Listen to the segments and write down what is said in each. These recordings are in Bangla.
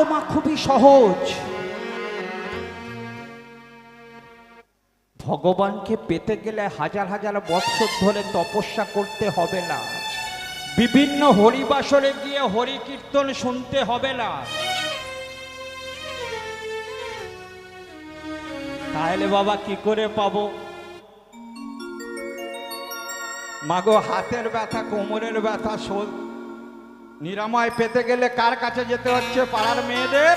গো মা, খুবই সহজ। ভগবানকে পেতে গেলে হাজার হাজার বৎসর ধরে তপস্যা করতে হবে না, বিভিন্ন হরিবাসরে গিয়ে হরি কীর্তন শুনতে হবে না। তাহলে বাবা কি করে পাবো? মাগো, হাতের ব্যথা, কোমরের ব্যথা নিরাময় পেতে গেলে কার কাছে যেতে হচ্ছে? পাড়ার মেয়েদের।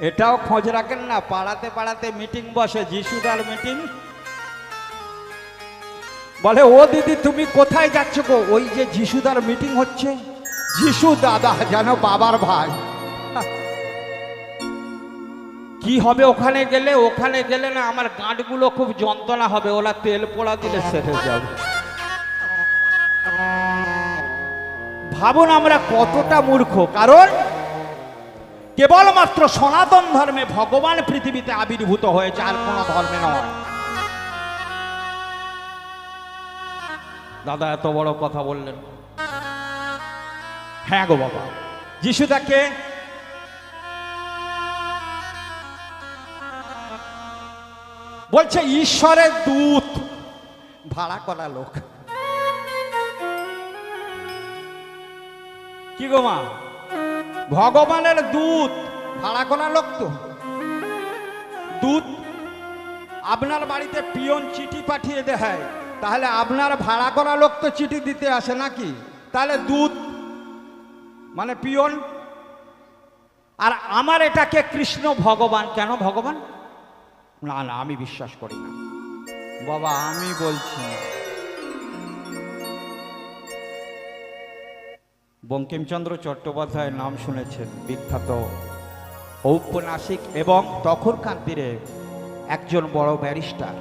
এটাও খোঁজ রাখেন না, পাড়াতে পাড়াতে মিটিং বসে, যিশুদার মিটিং। বলে, ও দিদি তুমি কোথায় যাচ্ছ গো? ওই যে যিশুদার মিটিং হচ্ছে। যিশু দাদা যেন বাবার ভাই। কি হবে ওখানে গেলে? ওখানে গেলে না আমার গাঁটগুলো খুব যন্ত্রণা হবে, ওরা তেল পোড়া দিলে সেরে যাবে। ভাবুন আমরা কতটা মূর্খ। কারণ কেবলমাত্র সনাতন ধর্মে ভগবান পৃথিবীতে আবির্ভূত হয়েছে, আর কোন ধর্মে নয়। দাদা এত বড় কথা বললেন। হ্যাঁ গো বাবা, যিশুদাকে বলছে ঈশ্বরের দূত, ভাড়া করা লোক। কি গো মা, ভগবানের দূত ভাড়া করা লোক তো। দূত আপনার বাড়িতে পিয়ন চিঠি পাঠিয়ে দেয়, তাহলে আপনার ভাড়া করা লোক তো চিঠি দিতে আসে নাকি? তাহলে দূত মানে পিয়ন। আর আমার এটাকে কৃষ্ণ ভগবান কেন ভগবান? না না, আমি বিশ্বাস করি না বাবা, আমি বলছি। বঙ্কিমচন্দ্র চট্টোপাধ্যায়ের নাম শুনেছেন, বিখ্যাত ঔপন্যাসিক এবং তখরকান্তির একজন বড় ব্যারিস্টার।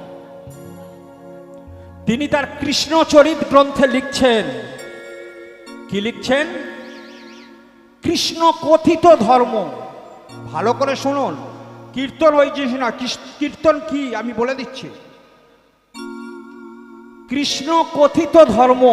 তিনি তার কৃষ্ণচরিত গ্রন্থে লিখছেন, কি লিখছেন? কৃষ্ণ কথিত ধর্ম। ভালো করে শুনুন, কীর্তন ওই জিনিস না। কীর্তন কি আমি বলে দিচ্ছি। কৃষ্ণ কথিত ধর্ম